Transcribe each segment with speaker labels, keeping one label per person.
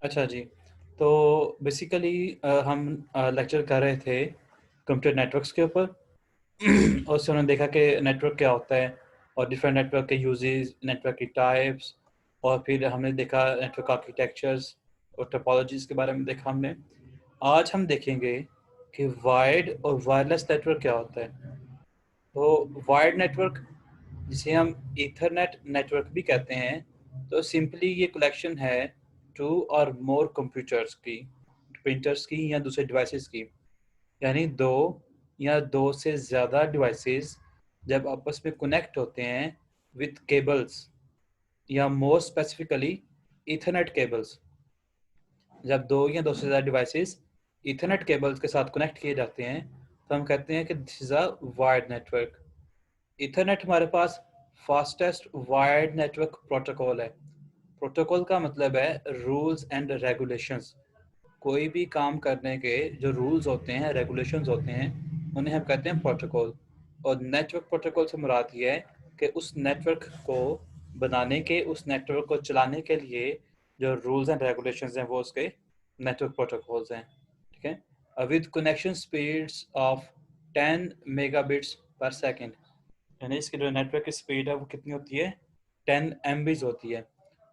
Speaker 1: अच्छा जी। तो बेसिकली हम लेक्चर कर रहे थे कंप्यूटर नेटवर्क्स के ऊपर। और उससे उन्होंने देखा कि नेटवर्क क्या होता है और डिफरेंट नेटवर्क के यूजेस, नेटवर्क की टाइप्स, और फिर हमने देखा नेटवर्क आर्किटेक्चर्स और टोपोलॉजीज़ के बारे में देखा हमने। आज हम देखेंगे कि वायर्ड और वायरलेस नेटवर्क क्या होता है। तो वायर्ड नेटवर्क, जिसे हम ईथरनेट नेटवर्क भी कहते हैं, तो सिंपली ये कलेक्शन है टू और मोर कंप्यूटर्स की, प्रिंटर्स की या दूसरे डिवाइसेस की। यानी दो या दो से ज़्यादा डिवाइसेस जब आपस में कनेक्ट होते हैं विद केबल्स, या मोर स्पेसिफिकली ईथरनेट केबल्स। जब दो या दो से ज़्यादा डिवाइसेस ईथरनेट केबल्स के साथ कनेक्ट किए जाते हैं तो हम कहते हैं कि this is a wired network. Ethernet हमारे पास फास्टेस्ट वायर्ड नेटवर्क प्रोटोकॉल है। प्रोटोकॉल का मतलब है रूल्स एंड रेगुलेशंस। कोई भी काम करने के जो रूल्स होते हैं, रेगुलेशंस होते हैं, उन्हें हम कहते हैं प्रोटोकॉल। और नेटवर्क प्रोटोकॉल से मुराद ये है कि उस नेटवर्क को बनाने के, उस नेटवर्क को चलाने के लिए जो रूल्स एंड रेगुलेशंस हैं वो उसके नेटवर्क प्रोटोकॉल्स हैं। ठीक है। With connection speeds of 10 megabits पर सेकेंड, यानी इसकी जो नेटवर्क की स्पीड है वो कितनी होती है, 10 MBs होती है।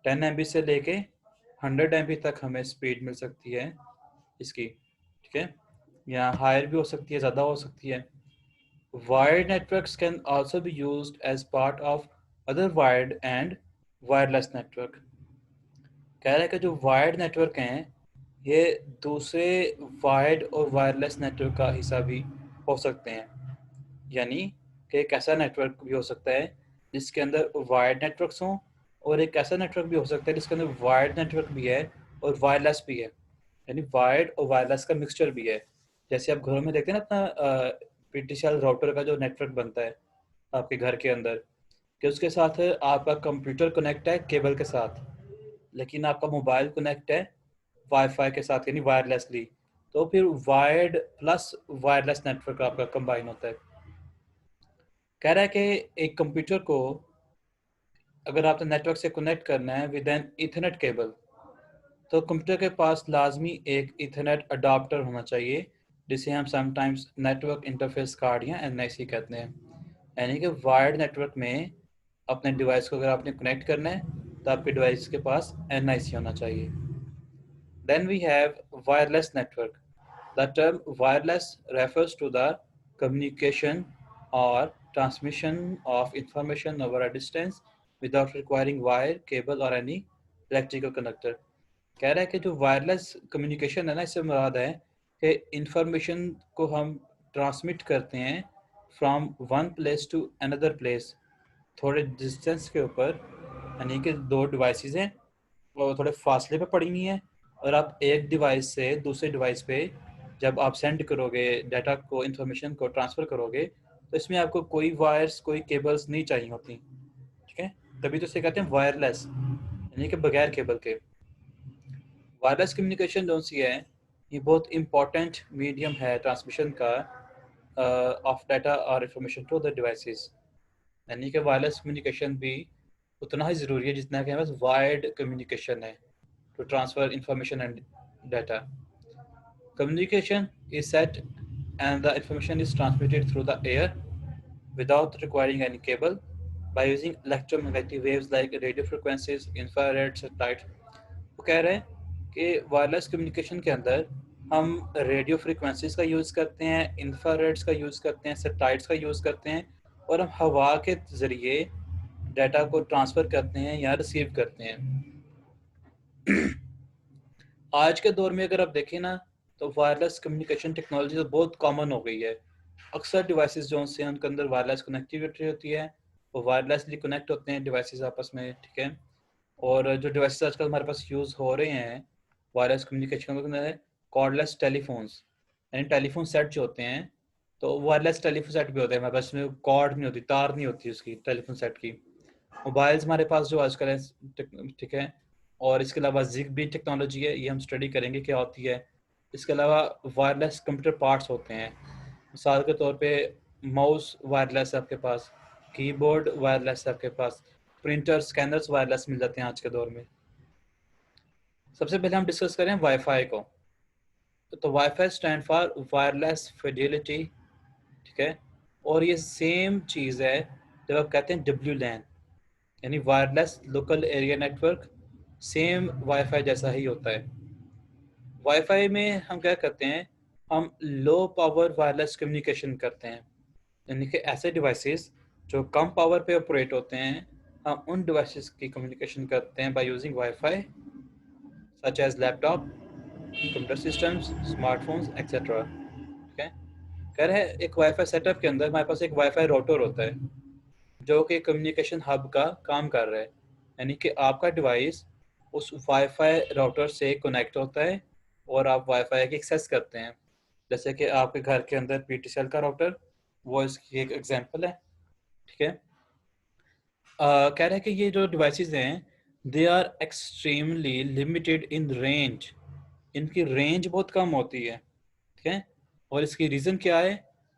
Speaker 1: 10 MB से लेके 100 MB तक हमें स्पीड मिल सकती है इसकी। ठीक है, या हायर भी हो सकती है, ज़्यादा हो सकती है। Wired networks can also be used as part of other wired and wireless network. कह रहा है कि जो वायर्ड नेटवर्क हैं ये दूसरे वायर्ड और वायरलेस नेटवर्क का हिस्सा भी हो सकते हैं। यानी कि एक ऐसा नेटवर्क भी हो सकता है जिसके अंदर वायर्ड नेटवर्क्स हों, और एक ऐसा नेटवर्क भी हो सकता है जिसके अंदर वायर्ड नेटवर्क भी है और वायरलेस भी है। यानी वायर्ड और वायरलेस का मिक्सचर भी है। जैसे आप घरों में देखते हैं ना, अपना पीटीसीएल राउटर का जो नेटवर्क बनता है आपके घर के अंदर, कि उसके साथ आपका कंप्यूटर कनेक्ट है केबल के साथ, लेकिन आपका मोबाइल कनेक्ट है वाईफाई के साथ, यानी वायरलेसली। तो फिर वायर्ड प्लस वायरलेस नेटवर्क आपका कंबाइन होता है। कह रहा है कि एक कंप्यूटर को अगर आपने नेटवर्क से कनेक्ट करना है विद एन इथरनेट केबल, तो कंप्यूटर के पास लाजमी एक इथरनेट अडाप्टर होना चाहिए, जिसे हम समटाइम्स नेटवर्क इंटरफेस कार्ड या NIC कहते हैं। यानी कि वायर्ड नेटवर्क में अपने डिवाइस को अगर आपने कनेक्ट करना है तो आपके डिवाइस के पास NIC होना चाहिए। Then we have wireless network. The term wireless refers to the communication or transmission of information over a distance without requiring wire, cable or any electrical conductor. कह रहा है कि जो वायरलेस कम्युनिकेशन है ना, इससे मुराद है कि इंफॉर्मेशन को हम ट्रांसमिट करते हैं from one place to another place, थोड़े डिस्टेंस के ऊपर। यानी कि दो डिवाइसेस हैं और थोड़े फासले पे पड़ी हुई हैं, और आप एक डिवाइस से दूसरे डिवाइस पे जब आप सेंड करोगे डाटा को, इंफॉर्मेशन को ट्रांसफ़र करोगे, तो इसमें आपको कोई वायर्स, कोई केबल्स नहीं चाहिए होती। ठीक है, तभी तो इसे कहते हैं वायरलेस, यानी कि बगैर केबल के। वायरलेस कम्युनिकेशन जो सी है, ये बहुत इंपॉर्टेंट मीडियम है ट्रांसमिशन का ऑफ डाटा और इंफॉर्मेशन टू द डिवाइसेस। यानी कि वायरलेस कम्युनिकेशन भी उतना ही ज़रूरी है जितना कि हमारे पास वायर्ड कम्युनिकेशन है to transfer information and data. Communication is set and the information is transmitted through the air without requiring any cable by using electromagnetic waves like radio frequencies, infrared, satellite. वो कह रहे हैं कि wireless communication के अंदर हम radio frequencies का use करते हैं, इंफ्रारेड्स का यूज़ करते हैं, सैटेलाइट्स का यूज़ करते हैं, और हम हवा के ज़रिए डाटा को ट्रांसफ़र करते हैं या रिसीव करते हैं। आज के दौर में अगर आप देखें ना, तो वायरलेस कम्युनिकेशन टेक्नोलॉजी तो बहुत कॉमन हो गई है। अक्सर डिवाइसेस जो से उनके अंदर वायरलेस कनेक्टिविटी होती है, वो वायरलेसली कनेक्ट होते हैं डिवाइसेस आपस में। ठीक है, और जो डिवाइसेस आजकल हमारे पास यूज़ हो रहे हैं वायरलेस कम्युनिकेशन के अंदर, कॉर्डलेस टेलीफोन्स, यानी टेलीफोन सेट जो होते हैं, तो वायरलेस टेलीफोन सेट भी होते हैं हमारे पास, में कॉर्ड नहीं होती, तार नहीं होती उसकी टेलीफोन सेट की। मोबाइल्स हमारे पास जो आजकल है, ठीक है। और इसके अलावा जिगबी टेक्नोलॉजी है, ये हम स्टडी करेंगे क्या होती है। इसके अलावा वायरलेस कंप्यूटर पार्ट्स होते हैं, मिसाल के तौर पे माउस वायरलेस है आपके पास, कीबोर्ड वायरलेस है आपके पास, प्रिंटर स्कैनर्स वायरलेस मिल जाते हैं आज के दौर में। सबसे पहले हम डिस्कस करें वाईफाई को। तो wifi stand for wireless Fidelity, ठीक है। और ये सेम चीज़ है जब आप कहते हैं डब्ल्यू लैन, यानी wireless local area network, same wifi जैसा ही होता है। वाईफाई में हम क्या करते हैं, हम लो पावर वायरलेस कम्युनिकेशन करते हैं, यानी कि ऐसे डिवाइसेस जो कम पावर पे ऑपरेट होते हैं, हम उन डिवाइसेस की कम्युनिकेशन करते हैं by using WiFi, such as laptop, computer systems, smartphones etcetera, ठीक है। कह रहे हैं एक वाईफाई सेटअप के अंदर हमारे पास एक वाईफाई राउटर होता है जो कि कम्युनिकेशन हब का काम कर रहा है, यानी कि आपका डिवाइस उस वाईफाई राउटर से कनेक्ट होता है और आप वाईफाई की एक्सेस करते हैं। जैसे कि आपके घर के अंदर पीटीसीएल का राउटर, वो इसकी एक एग्जांपल है, ठीक है। कह रहे हैं कि ये जो डिवाइसेस हैं, they are extremely limited in range, इनकी रेंज बहुत कम होती है, ठीक है। और इसकी रीज़न क्या है,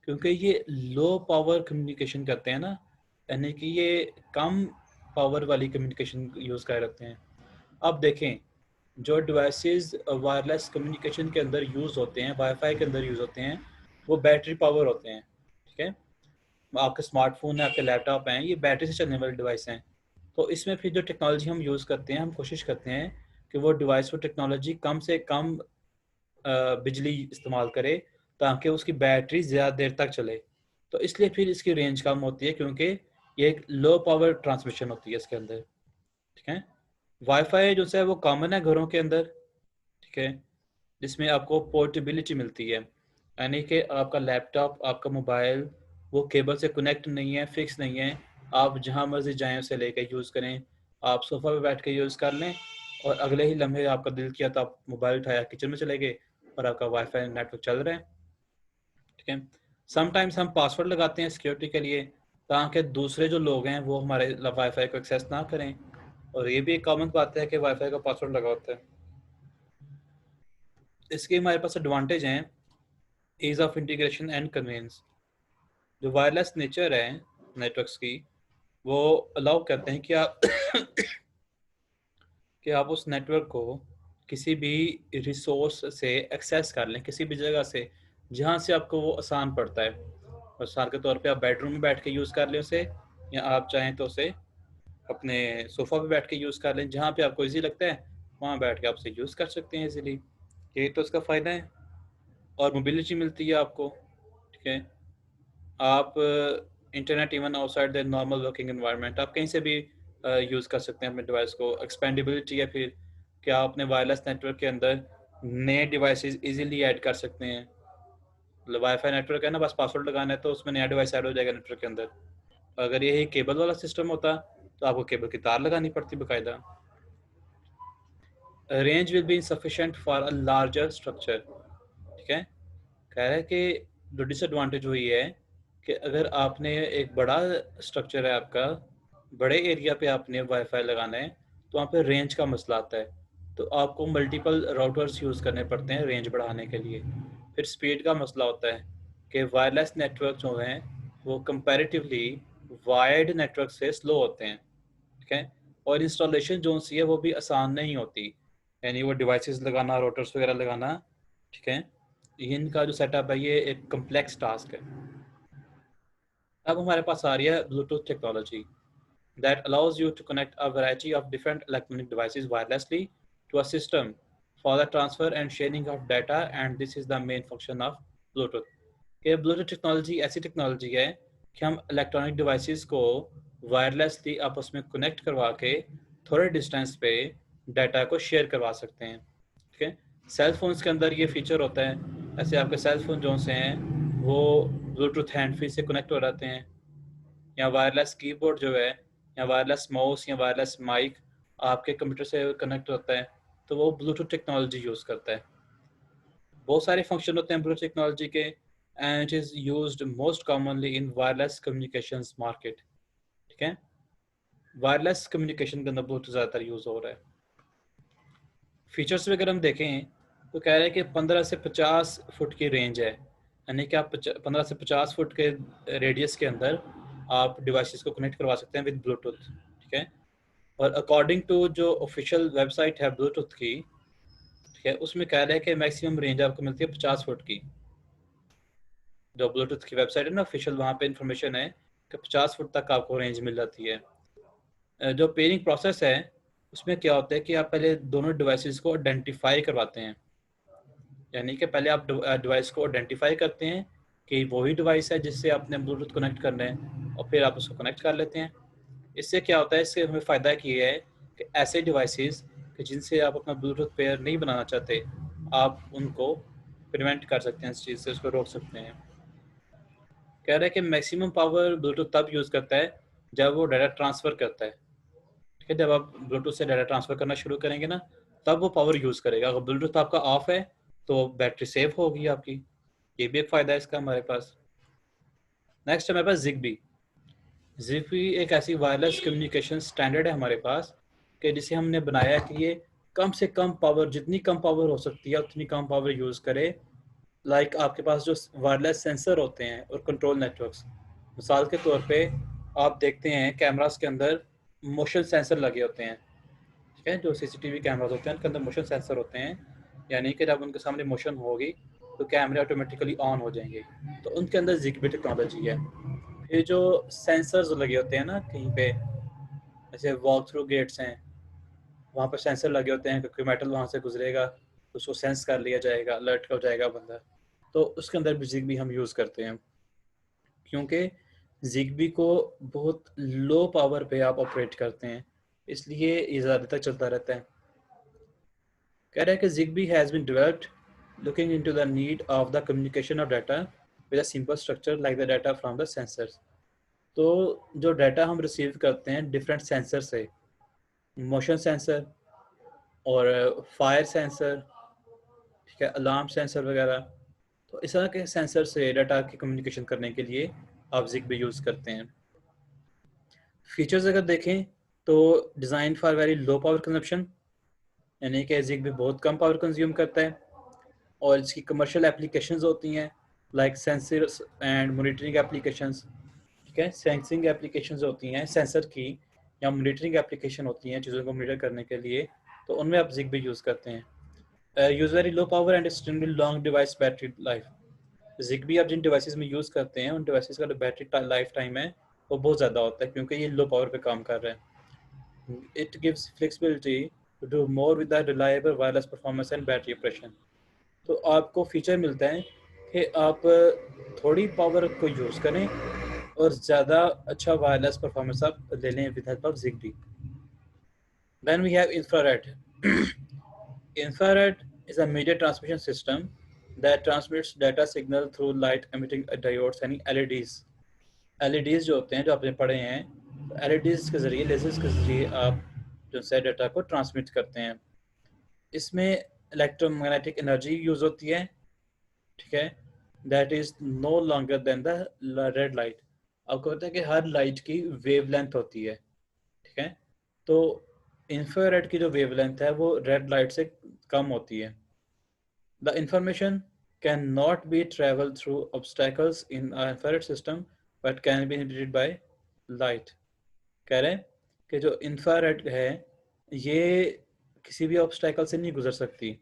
Speaker 1: क्योंकि ये लो पावर कम्युनिकेशन करते हैं ना, यानी कि ये कम पावर वाली कम्युनिकेशन यूज़ कर रखते हैं। अब देखें, जो डिवाइसेस वायरलेस कम्युनिकेशन के अंदर यूज़ होते हैं, वाईफाई के अंदर यूज़ होते हैं, वो बैटरी पावर होते हैं, ठीक है। आपके स्मार्टफोन है, आपके लैपटॉप हैं, ये बैटरी से चलने वाले डिवाइस हैं। तो इसमें फिर जो टेक्नोलॉजी हम यूज़ करते हैं, हम कोशिश करते हैं कि वो डिवाइस, वो टेक्नोलॉजी कम से कम बिजली इस्तेमाल करे ताकि उसकी बैटरी ज़्यादा देर तक चले। तो इसलिए फिर इसकी रेंज कम होती है, क्योंकि ये एक लो पावर ट्रांसमिशन होती है इसके अंदर, ठीक है। वाईफाई जो है वो कॉमन है घरों के अंदर, ठीक है, जिसमें आपको पोर्टेबिलिटी मिलती है, यानी कि आपका लैपटॉप, आपका मोबाइल वो केबल से कनेक्ट नहीं है, फिक्स नहीं है, आप जहाँ मर्जी जाएं उसे लेकर यूज़ करें। आप सोफ़ा पे बैठ के यूज़ कर लें और अगले ही लम्हे आपका दिल किया तो आप मोबाइल उठाया किचन में चले गए और आपका वाईफाई नेटवर्क चल रहा है, ठीक है। समटाइम्स हम पासवर्ड लगाते हैं सिक्योरिटी के लिए, ताकि दूसरे जो लोग हैं वो हमारे वाईफाई को एक्सेस ना करें, और ये भी एक कॉमन बात है कि वाईफाई का पासवर्ड लगा होता है। इसके हमारे पास एडवांटेज हैं, ease of integration and convenience. जो वायरलेस नेचर है नेटवर्क्स की, वो अलाउ करते हैं कि आप कि आप उस नेटवर्क को किसी भी रिसोर्स से एक्सेस कर लें, किसी भी जगह से जहाँ से आपको वो आसान पड़ता है। मिसाल के तौर पे आप बेडरूम में बैठ के यूज़ कर लें उसे, या आप चाहें तो उसे अपने सोफ़ा पे बैठ के यूज़ कर लें, जहाँ पे आपको ईजी लगता है वहाँ बैठ के आप उसे यूज़ कर सकते हैं ईजीली। यही तो उसका फ़ायदा है, और मोबिलिटी मिलती है आपको, ठीक है। आप internet even outside the normal working environment आप कहीं से भी यूज़ कर सकते हैं अपने डिवाइस को। एक्सपेंडेबिलिटी है फिर, क्या आप अपने वायरलेस नेटवर्क के अंदर नए डिवाइसेस इजीली ऐड कर सकते हैं। मतलब वाईफाई नेटवर्क है ना, बस पासवर्ड लगाना है तो उसमें नया डिवाइस ऐड हो जाएगा नेटवर्क के अंदर। अगर यही केबल वाला सिस्टम होता तो आपको केबल की तार लगानी पड़ती बाकायदा। Range will be insufficient for a larger structure, ठीक है। कह रहा है कि जो डिसएडवांटेज हुई है कि अगर आपने एक बड़ा स्ट्रक्चर है आपका, बड़े एरिया पे आपने वाईफाई लगाना है, तो वहाँ पे रेंज का मसला आता है। तो आपको मल्टीपल राउटर्स यूज़ करने पड़ते हैं रेंज बढ़ाने के लिए। फिर स्पीड का मसला होता है कि वायरलेस नेटवर्क जो हैं वो कंपैरेटिवली वायर्ड नेटवर्क से स्लो होते हैं, ठीक है। और इंस्टॉलेशन जो सी है वो भी आसान नहीं होती, यानी वो डिवाइसेस लगाना, राउटर्स वगैरह लगाना, ठीक है, इनका जो सेटअप है ये एक कम्प्लेक्स टास्क है। अब हमारे पास आ रही है Bluetooth technology that allows you to connect a variety of different electronic devices wirelessly to a system for the transfer and sharing of data, and this is the main function of Bluetooth। कि Bluetooth technology ऐसी technology है कि हम electronic devices को wirelessly आपस में connect करवा के थोड़े डिस्टेंस पे डाटा को शेयर करवा सकते हैं, ठीक है। सेल फोन्स के अंदर ये फीचर होता है, ऐसे आपके सेल फोन जो से हैं वो ब्लूटूथ हैंड फ्री से कनेक्ट हो जाते हैं, या वायरलेस कीबोर्ड जो है, या वायरलेस माउस या वायरलेस माइक आपके कंप्यूटर से कनेक्ट होता है, तो वो ब्लूटूथ टेक्नोलॉजी यूज़ करता है। बहुत सारे फंक्शन होते हैं ब्लूटूथ टेक्नोलॉजी के, and it is used most commonly in wireless communications market, ठीक है। वायरलेस कम्युनिकेशन के अंदर ब्लूटूथ ज़्यादातर यूज़ हो रहा है। फीचर्स वगैरह हम देखें तो कह रहे हैं कि 15 से 50 फुट की रेंज है, यानी कि आप 15 से 50 फुट के रेडियस के अंदर आप डिवाइसेस को कनेक्ट करवा सकते हैं विद ब्लूटूथ, ठीक है। और अकॉर्डिंग टू जो ऑफिशियल वेबसाइट है ब्लूटूथ की, ठीक है, उसमें कह रहा है कि मैक्सिमम रेंज आपको मिलती है 50 फुट की। जो ब्लूटूथ की वेबसाइट है ना ऑफिशियल, वहाँ पे इंफॉर्मेशन है कि 50 फुट तक आपको रेंज मिल जाती है। जो पेयरिंग प्रोसेस है उसमें क्या होता है कि आप पहले दोनों डिवाइसेस को आइडेंटिफाई करवाते हैं। यानी कि पहले आप डिवाइस को आइडेंटिफाई करते हैं कि वही डिवाइस है जिससे आपने ब्लूटूथ कनेक्ट करना है, और फिर आप उसको कनेक्ट कर लेते हैं। इससे क्या होता है, इससे हमें फ़ायदा ये है कि ऐसे डिवाइसेस कि जिनसे आप अपना ब्लूटूथ पेयर नहीं बनाना चाहते, आप उनको प्रिवेंट कर सकते हैं, इस चीज़ से उसको रोक सकते हैं। कह रहा है कि मैक्सिमम पावर ब्लूटूथ तब यूज़ करता है जब वो डाटा ट्रांसफ़र करता है। ठीक है, जब आप ब्लूटूथ से डाटा ट्रांसफ़र करना शुरू करेंगे ना, तब वो पावर यूज़ करेगा। अगर ब्लूटूथ आपका ऑफ है तो बैटरी सेव होगी आपकी। ये भी एक फ़ायदा है इसका हमारे पास। नेक्स्ट है हमारे पास जिगबी। जिगबी एक ऐसी वायरलेस कम्युनिकेशन स्टैंडर्ड है हमारे पास कि जिसे हमने बनाया है कि ये कम से कम पावर, जितनी कम पावर हो सकती है उतनी कम पावर यूज़ करे। लाइक आपके पास जो वायरलेस सेंसर होते हैं और कंट्रोल नेटवर्क्स, मिसाल के तौर पे आप देखते हैं कैमरास के अंदर मोशन सेंसर लगे होते हैं। ठीक है, जो सीसीटीवी कैमरास होते हैं उनके अंदर मोशन सेंसर होते हैं, यानी कि जब उनके सामने मोशन होगी तो कैमरे ऑटोमेटिकली ऑन हो जाएंगे। तो उनके अंदर जिगबी टेक्नोलॉजी है। फिर जो सेंसर्स लगे होते हैं ना कहीं पे, जैसे वॉक थ्रू गेट्स हैं, वहाँ पर सेंसर लगे होते हैं क्योंकि मेटल वहाँ से गुजरेगा तो उसको सेंस कर लिया जाएगा, अलर्ट हो जाएगा बंदा। तो उसके अंदर भी जिगबी हम यूज़ करते हैं, क्योंकि जिगबी को बहुत लो पावर पे आप ऑपरेट करते हैं, इसलिए ये ज़्यादा तक चलता रहता है। कह रहा है कि Zigbee has been developed looking into the need of the communication of data with a simple structure like the data from the sensors. तो जो डाटा हम रिसीव करते हैं डिफरेंट सेंसर से, मोशन सेंसर और फायर सेंसर, ठीक है, अलार्म सेंसर वगैरह, तो इस तरह के सेंसर से डाटा की कम्युनिकेशन करने के लिए आप जिगबी यूज़ करते हैं। फीचर्स अगर देखें तो design for very low power consumption, यानी कि जिगबी बहुत कम पावर कंज्यूम करता है। और इसकी कमर्शियल एप्लीकेशंस होती हैं like sensors and monitoring applications. ठीक है, सेंसिंग एप्लीकेशंस होती हैं सेंसर की, या मॉनिटरिंग एप्लीकेशन होती हैं चीज़ों को मॉनिटर करने के लिए, तो उनमें आप जिगबी यूज़ करते हैं। Use very low power and extremely long device battery life. Zigbee आप जिन डिवाइसेस में यूज़ करते हैं उन डिवाइसेस का जो बैटरी लाइफ टाइम है वो बहुत ज़्यादा होता है, क्योंकि ये लो पावर पे काम कर रहा है। It gives flexibility to do more with the reliable wireless performance and battery operation. तो आपको फीचर मिलता है कि आप थोड़ी पावर को यूज़ करें और ज़्यादा अच्छा वायरलेस परफॉर्मेंस आप ले लें with help of Zigbee. Then we have infrared. Infrared is a media transmission system that transmits data signal through light emitting diodes यानी LEDs। LEDs जो होते हैं, जो आपने पढ़े हैं, तो LEDs के ज़रिए, लेजर्स के ज़रिए आप जो है डाटा को ट्रांसमिट करते हैं। इसमें इलेक्ट्रोमैग्नेटिक एनर्जी यूज़ होती है। ठीक है, that is no longer than the red light. आपको पता है कि हर लाइट की वेवलेंथ होती है। ठीक है, तो इंफ्रारेड की जो वेवलेंथ है वो रेड लाइट से कम होती है। The information cannot be traveled through obstacles in an infrared system but can be inhibited by light। कह रहे हैं कि जो इंफ्रारेड है ये किसी भी ऑब्स्टैकल से नहीं गुजर सकती।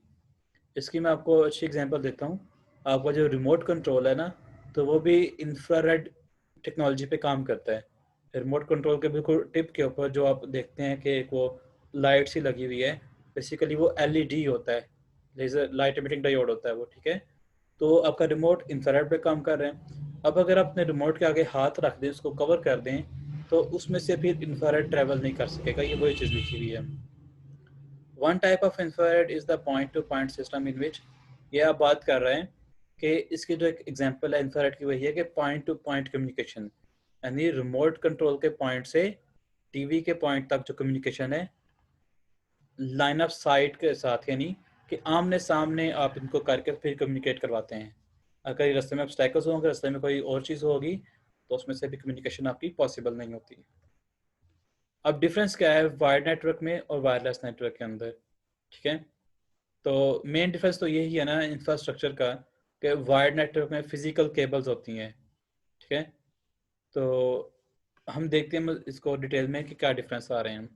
Speaker 1: इसकी मैं आपको अच्छी एग्जांपल देता हूँ। आपका जो रिमोट कंट्रोल है ना, तो वो भी इंफ्रारेड टेक्नोलॉजी पे काम करता है। रिमोट कंट्रोल के बिल्कुल टिप के ऊपर जो आप देखते हैं कि एक वो लाइट सी लगी हुई है, बेसिकली वो एलईडी होता है, लेजर लाइट एमिटिंग डायोड होता है वो। ठीक है, तो आपका रिमोट इंफ्रारेड पे काम कर रहे हैं। अब अगर आप अपने रिमोट के आगे हाथ रख दें, उसको कवर कर दें, तो उसमें से फिर इंफ्रारेड ट्रेवल नहीं कर सकेगा। ये वही चीज़ लिखी हुई है। One type of infrared is the point to point system in which, ये आप बात कर रहे हैं कि इसकी जो एक एग्जांपल है इंफ्रारेड की, वही है कि पॉइंट टू पॉइंट कम्युनिकेशन, यानी रिमोट कंट्रोल के पॉइंट से टीवी के पॉइंट तक जो कम्युनिकेशन है लाइन ऑफ साइट के साथ, यानी कि आमने सामने आप इनको करके फिर कम्युनिकेट करवाते हैं। अगर रास्ते में ऑब्स्टैकल्स होंगे, रास्ते में कोई और चीज़ होगी, तो उसमें से भी कम्युनिकेशन आपकी पॉसिबल नहीं होती। अब डिफरेंस क्या है वायर्ड नेटवर्क में और वायरलेस नेटवर्क के अंदर? ठीक है, तो मेन डिफरेंस तो यही है ना इंफ्रास्ट्रक्चर का, कि वायर्ड नेटवर्क में फिजिकल केबल्स होती हैं। ठीक है, तो हम देखते हैं इसको डिटेल में कि क्या डिफरेंस आ रहे हैं।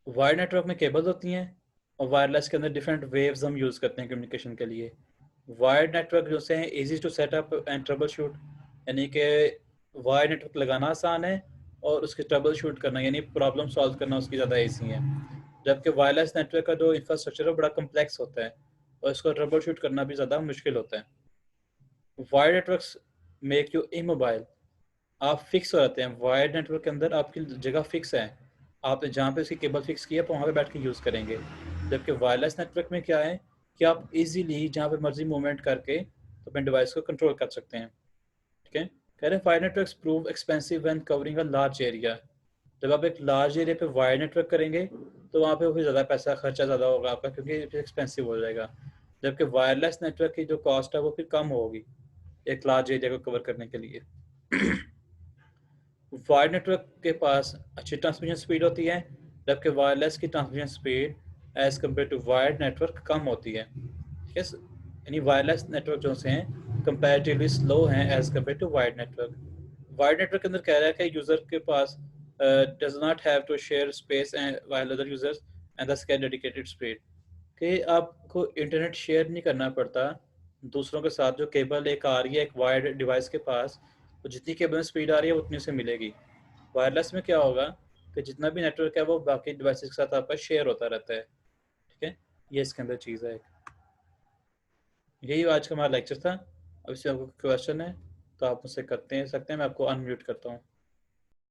Speaker 1: वायर्ड नेटवर्क में केबल्स होती हैं और वायरलेस के अंदर डिफरेंट वेव्स हम यूज़ करते हैं कम्युनिकेशन के लिए। वायर्ड नेटवर्क जो से हैं easy to setup and troubleshoot, यानी कि वायर्ड नेटवर्क लगाना आसान है और उसके ट्रबल शूट करना यानी प्रॉब्लम सॉल्व करना उसकी ज़्यादा ईजी है। जबकि वायरलेस नेटवर्क का जो इंफ्रास्ट्रक्चर है बड़ा कम्प्लेक्स होता है और इसको ट्रबल शूट करना भी ज़्यादा मुश्किल होता है। Wired networks make you immobile, आप फिक्स हो जाते हैं। वायर्ड नेटवर्क के अंदर आपकी जगह फिक्स है, आप जहाँ पे उसकी केबल फिक्स की है आप वहाँ पे बैठ के यूज़ करेंगे। जबकि वायरलेस नेटवर्क में क्या है कि आप इजीली जहाँ पे मर्जी मूवमेंट करके तो अपने डिवाइस को कंट्रोल कर सकते हैं। ठीक है, कह रहे हैं wire networks prove expensive when covering a large area. जब आप एक लार्ज एरिया पे वायर नेटवर्क करेंगे तो वहाँ पे फिर ज़्यादा पैसा खर्चा ज़्यादा होगा आपका, क्योंकि फिर एक्सपेंसिव हो जाएगा। जबकि वायरलेस नेटवर्क की जो कॉस्ट है वो फिर कम होगी एक लार्ज एरिया को कवर करने के लिए। वायर्ड नेटवर्क के पास अच्छी ट्रांसमिशन स्पीड होती है, जबकि वायरलेस की transmission speed as compared to wired network कम होती है। ठीक है, यानी वायरलेस नेटवर्क जो से हैं कंपैरेटिवली स्लो हैं as compared to wired network. Wired network के अंदर कह रहा है कि यूज़र के पास does not have to share space and while other users and this get dedicated speed, कि आपको इंटरनेट शेयर नहीं करना पड़ता दूसरों के साथ। जो केबल एक आ रही है एक वायर्ड डिवाइस के पास, तो जितनी केबल में स्पीड आ रही है उतनी से मिलेगी। वायरलेस में क्या होगा कि जितना भी नेटवर्क है वो बाकी डिवाइसेस के साथ आपका शेयर होता रहता है। ठीक है, ये इसके अंदर चीज़ है। यही आज का हमारा लेक्चर था। अब इससे आपको क्वेश्चन है तो आप मुझसे करते हैं सकते हैं, मैं आपको अनम्यूट करता हूँ।